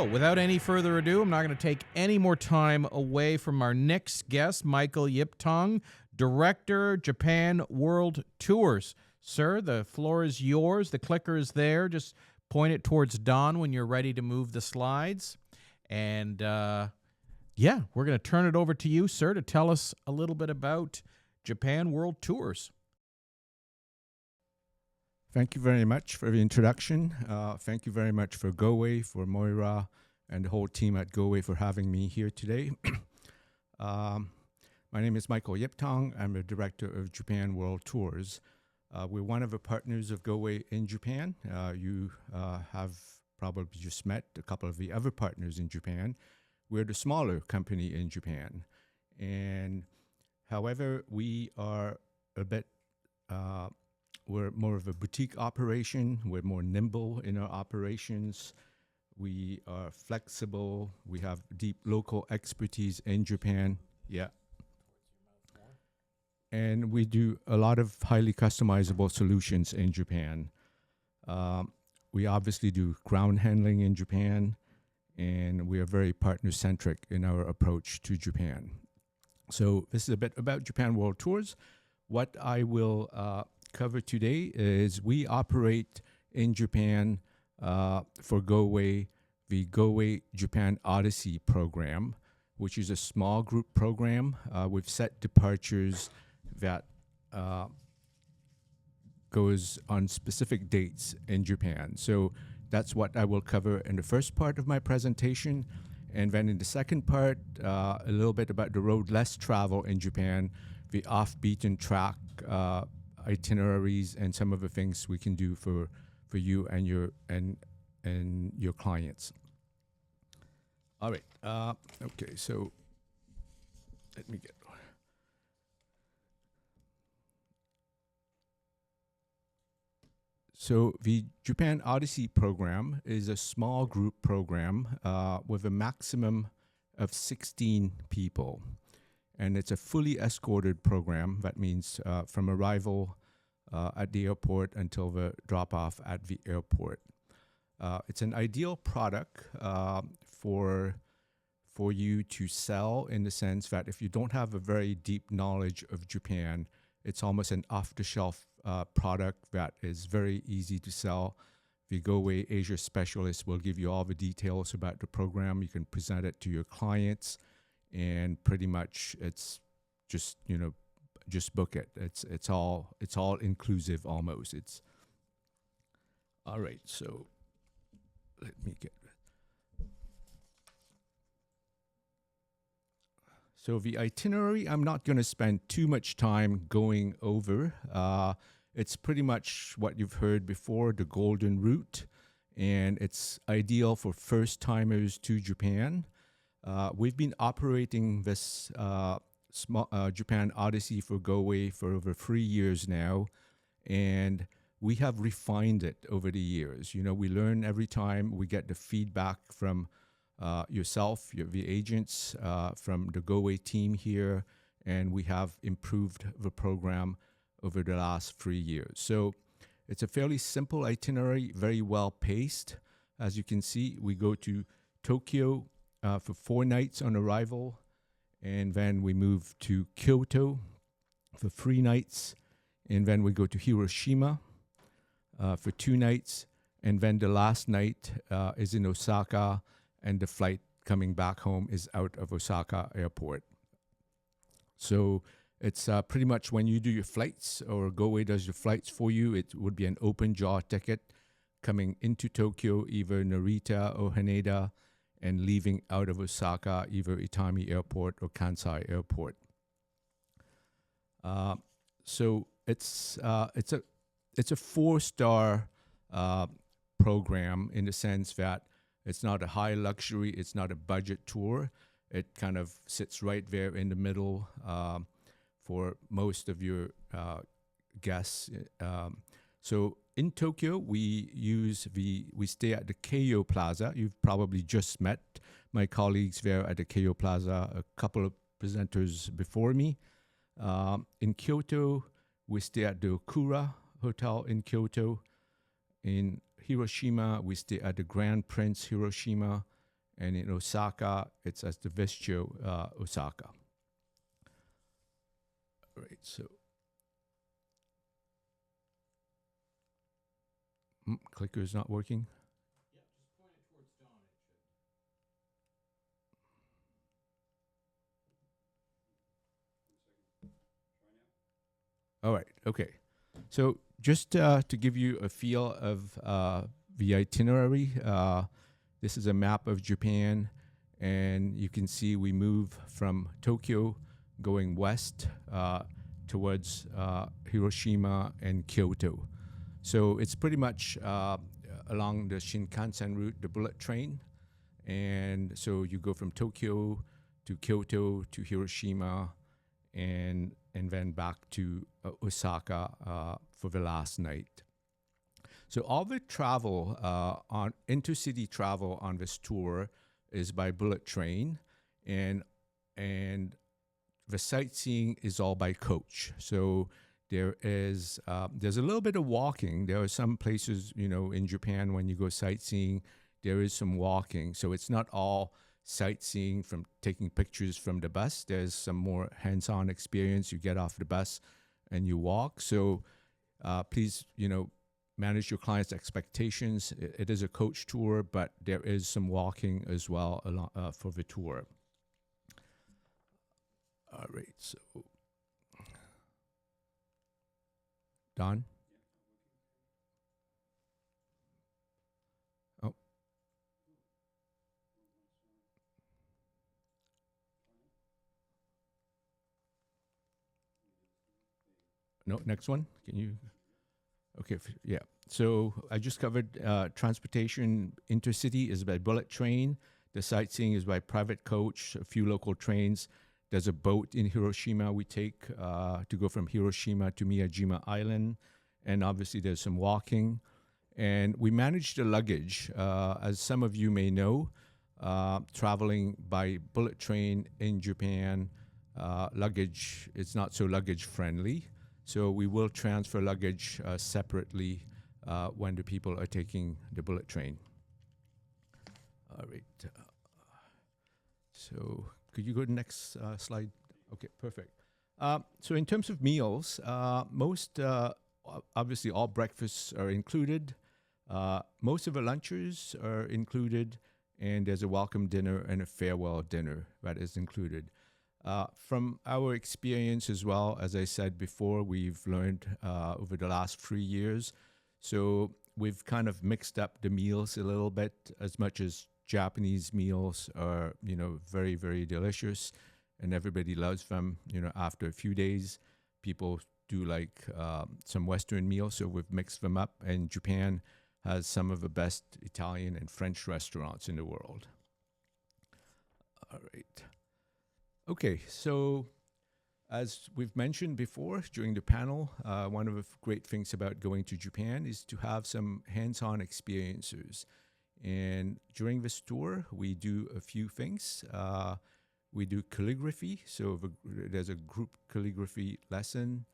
So, without any further ado, I'm not going to take any more time away from our next guest, Michael Yiptong, Director, Japan World Tours. Sir, the floor is yours. The clicker is there. Just point it towards Don when you're ready to move the slides. And, yeah, we're going to turn it over to you, sir, to tell us a little bit about Japan World Tours. Thank you very much for the introduction. Thank you very much for Goway, for Moira, and the whole team at Goway for having me here today. My name is Michael Yiptong. I'm the director of Japan World Tours. We're one of the partners of Goway in Japan. You have probably just met a couple of the other partners in Japan. We're the smaller company in Japan. And however, we are a bit we're more of a boutique operation. We're more nimble in our operations. We are flexible. We have deep local expertise in Japan. Yeah. And we do a lot of highly customizable solutions in Japan. We obviously do ground handling in Japan, and we are very partner-centric in our approach to Japan. So this is a bit about Japan World Tours. What I will cover today is we operate in Japan for Goway, the Goway Japan Odyssey program, which is a small group program with set departures that goes on specific dates in Japan. So that's what I will cover in the first part of my presentation. And then in the second part, a little bit about the road less travel in Japan, the off-beaten track itineraries, and some of the things we can do for you and your clients. All right. Okay. So let me get. So the Japan Odyssey program is a small group program with a maximum of 16 people. And it's a fully escorted program. That means from arrival at the airport until the drop-off at the airport. It's an ideal product for you to sell, in the sense that if you don't have a very deep knowledge of Japan, it's almost an off-the-shelf product that is very easy to sell. The Goway Asia specialist will give you all the details about the program. You can present it to your clients. And pretty much it's just, just book it. It's all inclusive almost. It's all right. So let me get. So the itinerary, I'm not going to spend too much time going over. It's pretty much what you've heard before, the golden route, and it's ideal for first timers to Japan. We've been operating this Japan Odyssey for Goway for over 3 years now, and we have refined it over the years. We learn every time. We get the feedback from yourself, the agents, from the Goway team here, and we have improved the program over the last 3 years. So it's a fairly simple itinerary, very well paced. As you can see, we go to Tokyo for 4 nights on arrival, and then we move to Kyoto for 3 nights, and then we go to Hiroshima for 2 nights, and then the last night is in Osaka, and the flight coming back home is out of Osaka airport. So it's pretty much when you do your flights, or Goway does your flights for you, it would be an open jaw ticket coming into Tokyo, either Narita or Haneda, and leaving out of Osaka, either Itami Airport or Kansai Airport. So it's a 4-star program, in the sense that it's not a high luxury, it's not a budget tour. It kind of sits right there in the middle for most of your guests. So in Tokyo, we stay at the Keio Plaza. You've probably just met my colleagues there at the Keio Plaza, a couple of presenters before me. In Kyoto, we stay at the Okura Hotel in Kyoto. In Hiroshima, we stay at the Grand Prince Hiroshima. and in Osaka, it's as the Vistio Osaka. All right, so clicker is not working. Yeah, just point it towards Don. It should. All right, okay. So just to give you a feel of the itinerary, this is a map of Japan, and you can see we move from Tokyo going west towards Hiroshima and Kyoto. So it's pretty much along the Shinkansen route, the bullet train. And so you go from Tokyo to Kyoto to Hiroshima and then back to Osaka for the last night. So all the travel on intercity travel on this tour is by bullet train, and the sightseeing is all by coach. So there's a little bit of walking. There are some places, in Japan when you go sightseeing, there is some walking. So it's not all sightseeing from taking pictures from the bus. There's some more hands-on experience. You get off the bus and you walk. So please, manage your clients' expectations. It is a coach tour, but there is some walking as well for the tour. All right, so Don? Oh. No, next one. Can you? Okay, yeah. So I just covered transportation. Intercity is by bullet train. The sightseeing is by private coach, a few local trains. There's a boat in Hiroshima we take to go from Hiroshima to Miyajima Island. And obviously there's some walking. And we manage the luggage. As some of you may know, traveling by bullet train in Japan, luggage is not so luggage friendly. So we will transfer luggage separately when the people are taking the bullet train. All right. So could you go to the next slide? Okay, perfect. So in terms of meals, most, obviously all breakfasts are included. Most of the lunches are included, and there's a welcome dinner and a farewell dinner that is included. From our experience as well, as I said before, we've learned over the last 3 years. So we've kind of mixed up the meals a little bit. As much as Japanese meals are, very, very delicious and everybody loves them, after a few days, people do like some Western meals. So we've mixed them up, and Japan has some of the best Italian and French restaurants in the world. All right. Okay, so as we've mentioned before during the panel, one of the great things about going to Japan is to have some hands-on experiences. And during this tour, we do a few things. We do calligraphy, so there's a group calligraphy lesson.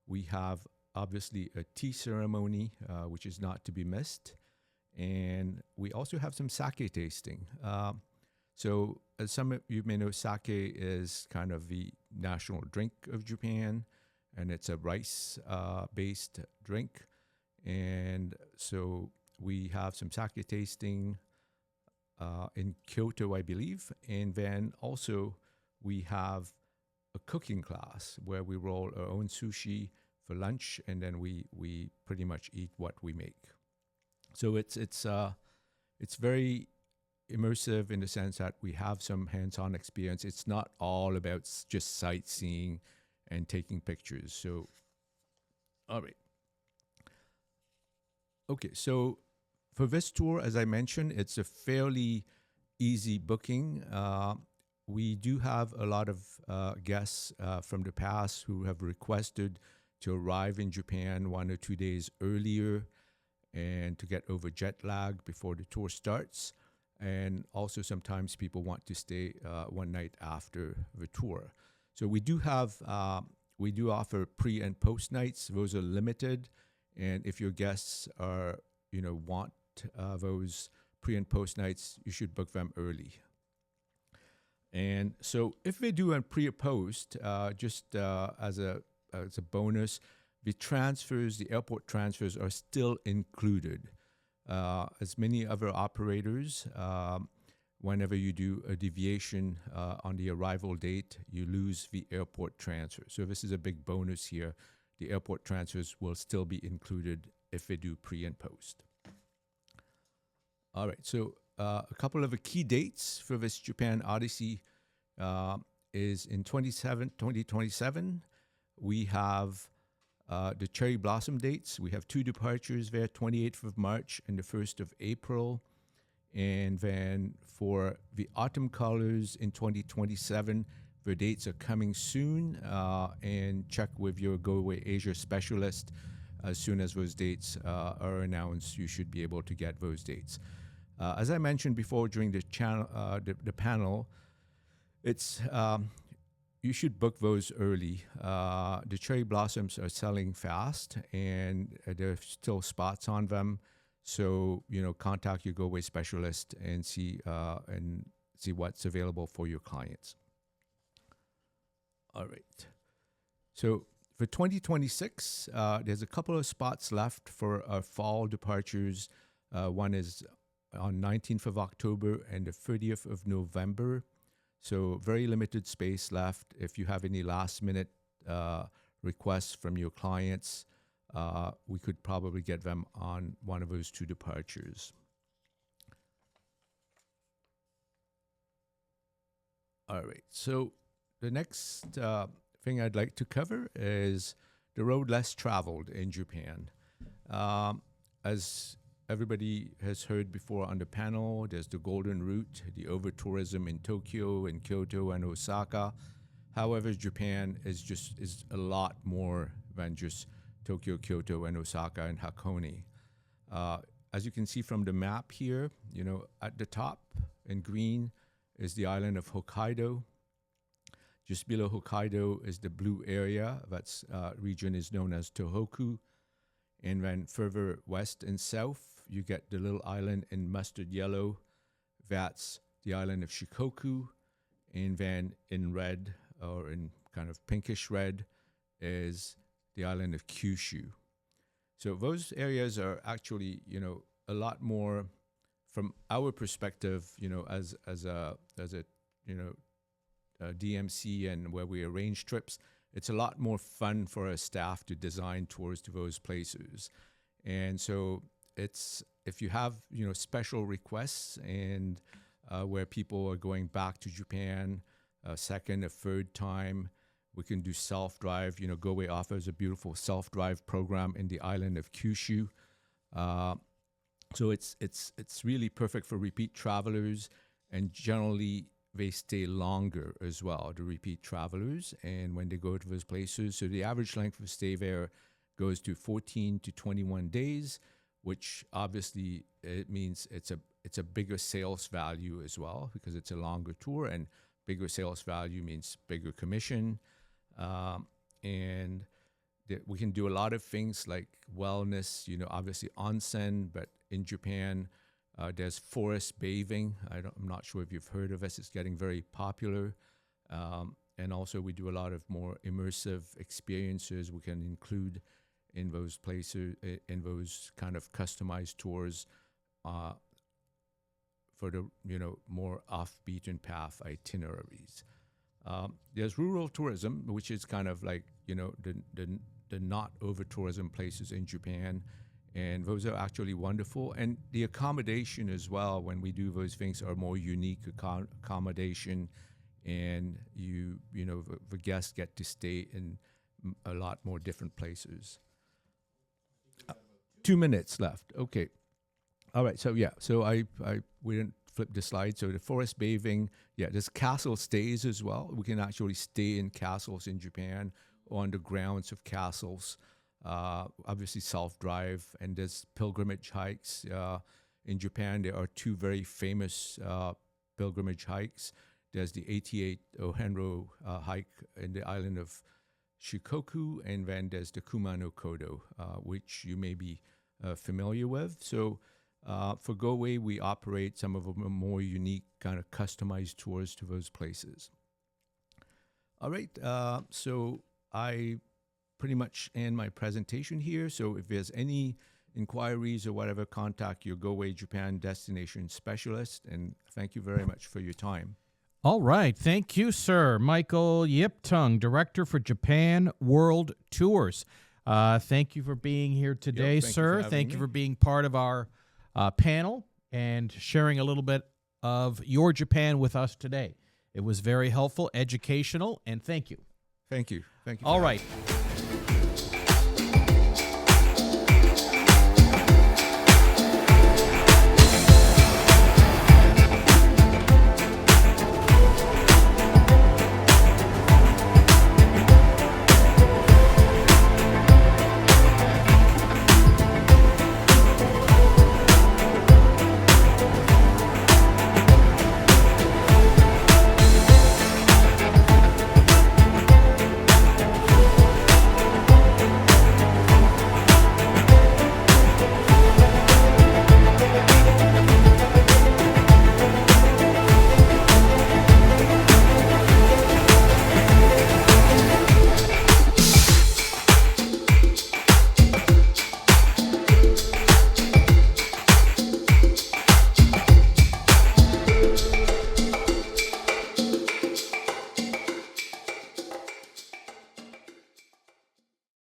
We have obviously a tea ceremony, which is not to be missed. And we also have some sake tasting. So as some of you may know, sake is kind of the national drink of Japan, and it's a rice-based drink. And so we have some sake tasting in Kyoto, I believe. And then also we have a cooking class where we roll our own sushi for lunch, and then we pretty much eat what we make. So it's very immersive in the sense that we have some hands-on experience. It's not all about just sightseeing and taking pictures. So, all right. Okay, so for this tour, as I mentioned, it's a fairly easy booking. We do have a lot of guests from the past who have requested to arrive in Japan 1 or 2 days earlier and to get over jet lag before the tour starts. And also sometimes people want to stay one night after the tour. So we do offer pre and post nights. Those are limited. And if your guests are, want those pre and post nights, you should book them early. And so if they do a pre or post, just as a bonus, the airport transfers are still included. As many other operators, whenever you do a deviation on the arrival date, you lose the airport transfer. So this is a big bonus here. The airport transfers will still be included if they do pre and post. All right, so a couple of the key dates for this Japan Odyssey is in 2027. We have the cherry blossom dates. We have 2 departures there, 28th of March and the 1st of April. And then for the autumn colors in 2027, the dates are coming soon. And check with your Goway Asia specialist. As soon as those dates are announced, you should be able to get those dates. As I mentioned before during the panel, it's you should book those early. The cherry blossoms are selling fast, and there are still spots on them. So contact your Goway specialist and see what's available for your clients. All right. So for 2026, there's a couple of spots left for our fall departures. One is on 19th of October and the 30th of November. So very limited space left. If you have any last minute requests from your clients, we could probably get them on one of those 2 departures. All right. So the next thing I'd like to cover is the road less traveled in Japan. As everybody has heard before on the panel, there's the Golden Route, the over-tourism in Tokyo and Kyoto and Osaka. However, Japan is a lot more than just Tokyo, Kyoto, and Osaka and Hakone. As you can see from the map here, at the top in green is the island of Hokkaido. Just below Hokkaido is the blue area. That region is known as Tohoku. And then further west and south, you get the little island in mustard yellow. That's the island of Shikoku. And then in red, or in kind of pinkish red, is the island of Kyushu. So those areas are actually, a lot more from our perspective, as a DMC and where we arrange trips. It's a lot more fun for our staff to design tours to those places. And so if you have, special requests and where people are going back to Japan a second, a third time, we can do self-drive. Goway offers a beautiful self-drive program in the island of Kyushu. So it's really perfect for repeat travelers, and generally they stay longer as well, the repeat travelers, and when they go to those places. So the average length of stay there goes to 14 to 21 days, which obviously it means it's a bigger sales value as well, because it's a longer tour, and bigger sales value means bigger commission. And we can do a lot of things like wellness, obviously onsen, but in Japan, there's forest bathing. I'm not sure if you've heard of this. It's getting very popular. And also we do a lot of more immersive experiences we can include in those places, in those kind of customized tours for the, more off-beaten path itineraries. There's rural tourism, which is kind of like, the not over-tourism places in Japan. And those are actually wonderful. And the accommodation as well, when we do those things, are more unique accommodation. And the guests get to stay in a lot more different places. 2 minutes left. Okay. All right. So we didn't flip the slide. So the forest bathing, there's castle stays as well. We can actually stay in castles in Japan or on the grounds of castles. Obviously self-drive, and there's pilgrimage hikes. In Japan, there are 2 very famous pilgrimage hikes. There's the 88 Ohenro hike in the island of Shikoku, and then there's the Kumano Kodo, which you may be familiar with. So For Goway, we operate some of the more unique kind of customized tours to those places. All right, so I pretty much end my presentation here. So if there's any inquiries or whatever, contact your Goway Japan destination specialist. And thank you very much for your time. All right. Thank you, sir. Michael Yip-Tung, Director for Japan World Tours. Thank you for being here today, sir. Thank you for being part of our panel and sharing a little bit of your Japan with us today. It was very helpful, educational, and thank you. Thank you. Thank you. All right.